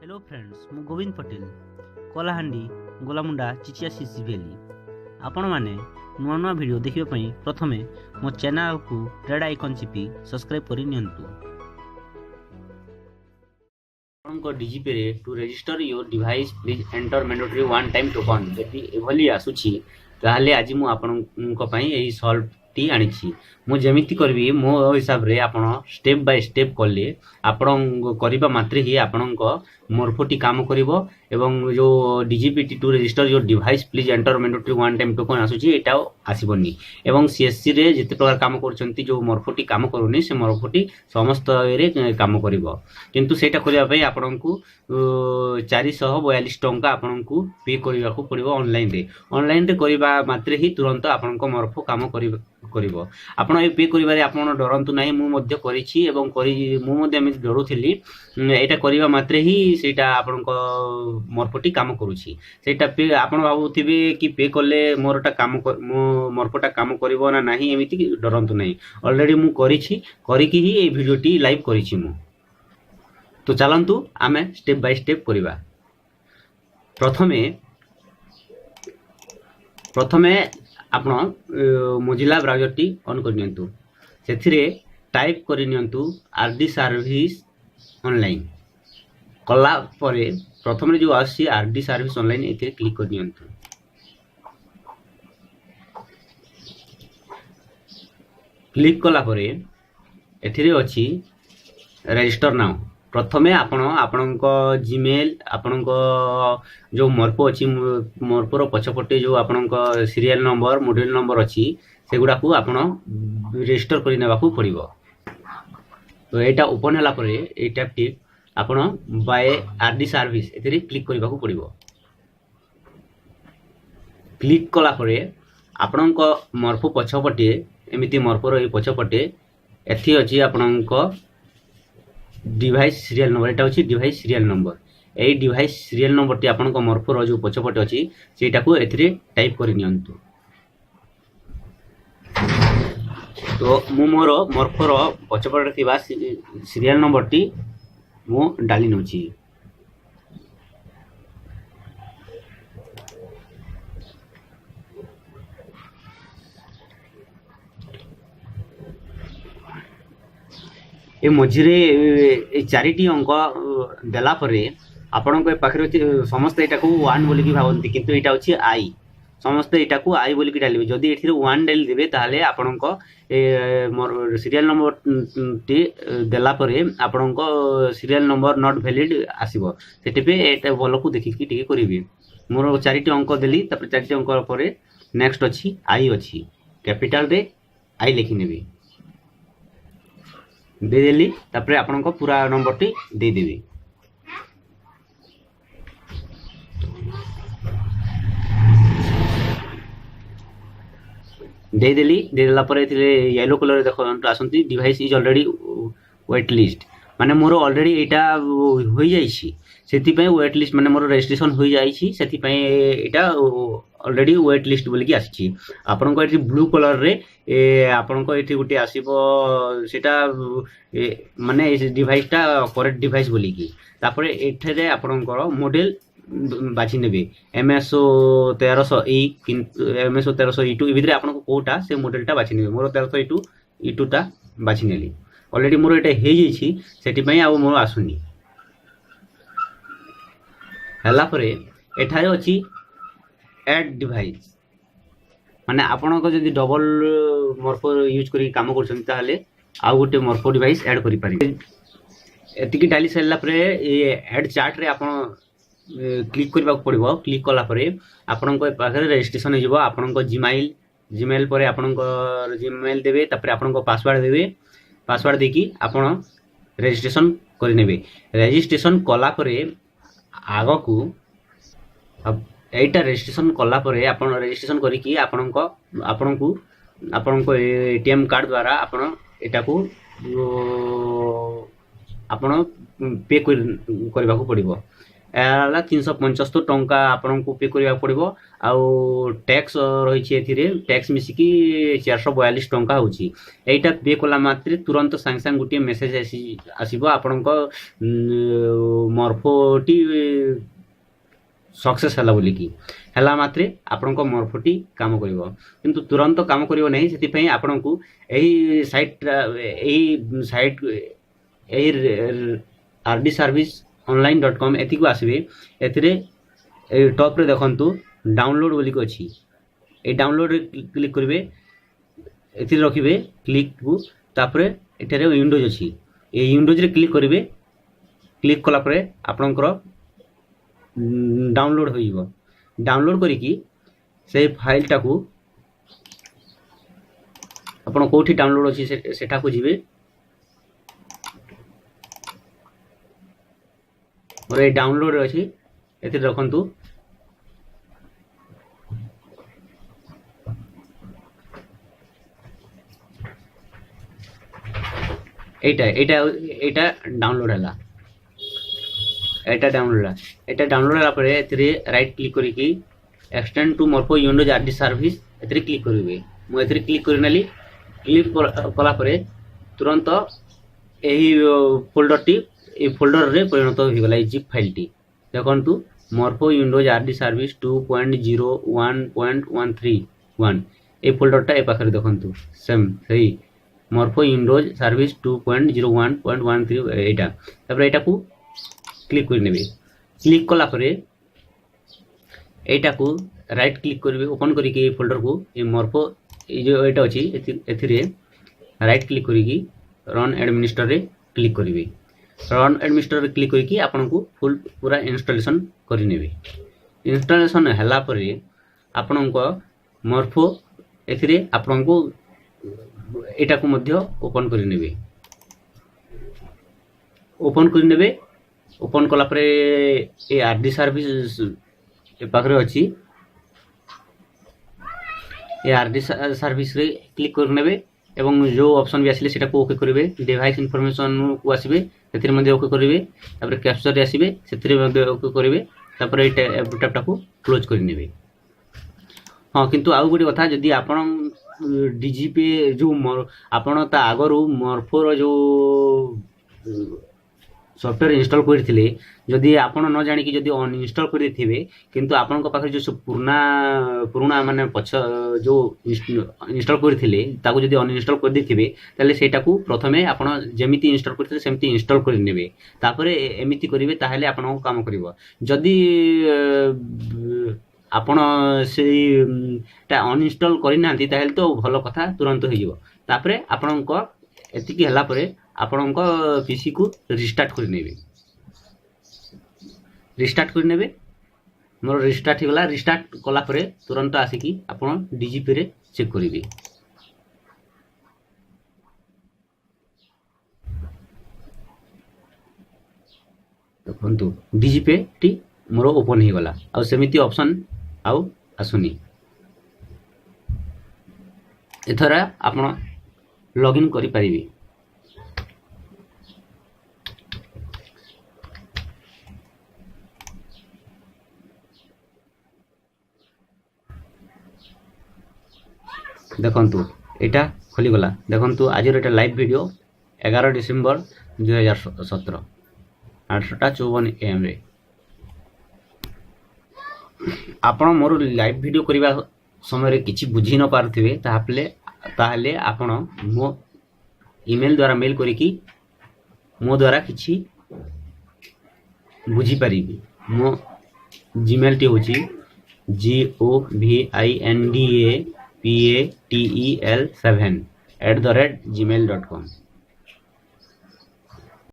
Hello friends मु गोविंद पटेल कलाहांडी गोलामुंडा चिचिया सीसीभेली आपण माने नुआ नुआ वीडियो देखिबा पई प्रथमे मो चैनल को रेड आइकन चिपी सब्सक्राइब करि नियंतु। आपनको डीजीपी रे to register your device please enter mandatory one time token यदि एभली आसुची ताहले आज मु आपनको पई एही सॉल्व टी आनिछि मु जेमिति करबी मो हिसाब रे आपण स्टेप बाय स्टेप करले आपण करिबा मात्रे ही आपणको मोरफोटी काम करिवो एवं जो DGPT to register your device please enter mandatory one time token आसुची एटा आसीबनी एवं सीएससी रे जते प्रकार काम करचंती जो मोरफोटी काम करूनी से मोरफोटी समस्त रे काम करिवो किंतु सेटा करिया पई आपणको 442 टंका आपणको पे करिवा को पड़िवो ऑनलाइन रे करिबा मात्रे ही तुरंत आपणको मोरफो काम करिवो आपण ए पे करिबारे आपण डरंतु नाही मु मध्ये करिछि एवं मु मध्ये एमि डरुथिली एटा करिबा मात्रे ही सेटा आपणको मोरफोटी काम करूछि सेटा पे आपण भाबुथिबे कि पे करले मोरटा काम मोरफोटा काम करिवो ना नाही एमिति डरंतु नाही ऑलरेडी मु करिछि करिकि ही ए वीडियोटी लाइव करिछि मु। तो चलंतु आमे स्टेप बाय स्टेप करिबा। प्रथमे आपण मोजिला ब्राउजर टी ऑन कर नियंतु सेथिरे टाइप कर नियंतु आरडी सर्विस ऑनलाइन कला परे प्रथम जो आसी आरडी सर्विस ऑनलाइन एथिरे क्लिक कर नियंतु। क्लिक कला परे एथिरे अछि रजिस्टर नाउ प्रथमे आपणको जीमेल आपणको जो मोरपो अछि मोरपोर पछपटे जो आपणको सीरियल नंबर मॉड्यूल नंबर अछि सेगुडा को आपण रजिस्टर करि नेबा को पड़िबो। तो एटा ओपन हला परे ए टैब टिक आपण बाय आरडी सर्विस एथिरे क्लिक करबा को पड़िबो। क्लिक कला परे आपणको मोरपो पछपटे एमिति मोरपोर ए पछपटे एथि अछि आपणको डिवाइस सीरियल नंबर एटा अछि device serial number a device serial number T आपन को मोरफोर जो पछपटे अछि सेटा को एथिरे टाइप करि नियंतु। तो मु मोर मोरफोर पछपटे थिबा सीरियल नंबर टी मु डाली नउछि। ए मझिरे ए चारिटी अंक देला परे आपण को पाखरे समस्त एटा को 1 बोली की भावंती किंतु एटा होची आई समस्त एटा को आई बोली की डालिबे जदी एथिरे 1 डाल देबे ताहले आपण को सीरियल नंबर टी देला परे आपण को सीरियल नंबर नॉट वैलिड आसीबो सेटे पे एटा बोलो को देखि की टिके करिबे मोर चारिटी अंक देली तापर चारिटी अंक परे नेक्स्ट अछि आई अछि कैपिटल रे आई लिखि नेबे दे देली तापरे आपन को पूरा नंबर टी दे देबे। दे देली दे देला परे थिले येलो कलर देखो आसंती device is already wait list माने मोर ऑलरेडी एटा होई जाईछि सेति पय वेट लिस्ट माने मोर रजिस्ट्रेशन होई जाईछि सेति पय एटा ऑलरेडी वेट लिस्ट बोली की आछि आपन को एठी ब्लू कलर रे आपन को एठी गुटे आसीबो सेटा माने ए डिवाइस टा करेक्ट डिवाइस बोली की तापरे एठे रे आपन को मॉडल बाछि नेबे एमएसओ 1300 किंतु एमएसओ 1300 ई2 इबिरे आपन को कोटा से मॉडल टा बाछि नेबे मोर 1300 ई2 टा बाछि नेली ऑलरेडी मोर एटा हे जाईछि सेति पय आ मोर आसुनी हला परे एठारे अछि ऐड डिवाइस माने आपण को जदी डबल मोरफो यूज करी काम करछन ताले आ गोटे मोरफो डिवाइस ऐड करि पारि एतिकी डाली सैला परे ए ऐड चार्ट रे आपण क्लिक करबा पड़िबो क्लिक कला परे आपण को पाखरे रजिस्ट्रेशन हे जिवो आपण को जीमेल परे आपण को जीमेल देबे तापरे आपण को पासवर्ड देबे पासवर्ड देकी आपण रजिस्ट्रेशन करि नेबे रजिस्ट्रेशन कला परे आगो को अब एटा रजिस्ट्रेशन कला परे आपण रजिस्ट्रेशन करी कि आपण को एटीएम कार्ड द्वारा आपण एटा को आपण पे करबा को पड़िबो एला 375 टंका आपनको पे करिया पड़िबो आउ टैक्स रहिछि एथिरे टैक्स मिसिकी 442 टंका होछि एटा पे कला मात्रे तुरंत सांग सांग गुटे मेसेज आसीबो आपनको मॉर्फोटी सक्सेस हला बोली की हला मात्रे आपनको मॉर्फोटी काम करिवो किंतु तुरंत काम करिवो नहीं सेति पई आपनको एही साइट rdservice.online.com एति को आसीबे एथिरे टॉप रे देखंतु डाउनलोड बोली को अछि ए डाउनलोड रे क्लिक करिवे एथि रखिबे क्लिक को तापरे एठारे विंडोज अछि ए विंडोज रे क्लिक करिवे क्लिक कला परे आपनकर डाउनलोड होइबो डाउनलोड करिकी से फाइल टाकू आपण कोठी डाउनलोड अछि सेटा को जिवे और ए डाउनलोड अछि एथि रखंतु एटा डाउनलोड हला एटा डाउनलोड हला परे एथि राइट क्लिक करिकी extend to Morpho Windows RD service एथि क्लिक करिवे मु एथि क्लिक करनाली क्लिक कला परे तुरंत एही फोल्डर टी ए फोल्डर रे परिणत हो गला जिप फाइल टी देखंतु मॉर्फो विंडोज आरडी सर्विस 2.01.131 ए फोल्डर टा ए पाखरे देखंतु सेम सही मॉर्फो विंडोज सर्विस 2.01.13 एटा तबरे एटा को क्लिक कर नेबे क्लिक कला परे एटा को राइट क्लिक करबे ओपन करी के फोल्डर को ए मॉर्फो ए जो एटा अछि एथिरे राइट क्लिक करी की रन एडमिनिस्टर रे क्लिक करिवे रन एडमिनिस्टर रे क्लिक करी की आपन को फुल पूरा इंस्टॉलेशन करि नेबे इंस्टॉलेशन हला परे आपन को मॉर्फो एथिरे आपन को एटा को मध्य ओपन करि नेबे ओपन कला परे ए आरडी सर्विस ए पाखरे अछि ए आरडी सर्विस रे क्लिक कर नेबे एवं जो ऑप्शन भी आसिले सेटा को ओके करिवे डिवाइस इंफॉर्मेशन को आसीबे सेतिर मध्ये ओके करिवे तापर कैप्चर रे आसीबे सेतिर मध्ये ओके करिवे तापर ए टैब को क्लोज कर नेबे हां किंतु आउ गुडी कथा जदी आपण डीजी पे जो आपण ता आगरु मॉर्फो जो सॉफ्टवेयर इंस्टॉल करथिले जदी आपण न जानि कि जदी अनइंस्टॉल कर देथिबे किंतु आपण को पाखे जो पुराना माने पछ जो इंस्टॉल करथिले ताको जदी अनइंस्टॉल कर देथिबे ताले सेटा को प्रथमे आपण जेमिति इंस्टॉल करथिले सेमिति इंस्टॉल कर नेबे तापरे एमिति करिवे ताहले आपण को काम करिवो जदी आपण से ता अनइंस्टॉल करि नांती ताहले तो भलो कथा तुरंत होई जिवो तापरे आपण को एति कि हला परे आपण को पीसी को रिस्टार्ट कर नेबे मोर रिस्टार्ट हो गला रिस्टार्ट कला परे तुरंत आसी कि आपण डीजीपी रे चेक करिवे देखंतु डीजीपी टी मोर ओपन हो गला आ सेमिति ऑप्शन आउ आसुनी एथरा आपण लॉगिन करि परिबे देखंतु एटा खोली गला देखंतु आज एटा लाइव वीडियो 11 डिसेंबर 2017 8:54 AM रे आपण मोर लाइव वीडियो करिबा समय रे किछि बुझी न पारथिबे ताहले आपण मो ईमेल द्वारा मेल करी कि मो द्वारा किछि बुझी परिबे मो जीमेल टी होची GOVINDAPATEL7@gmail.com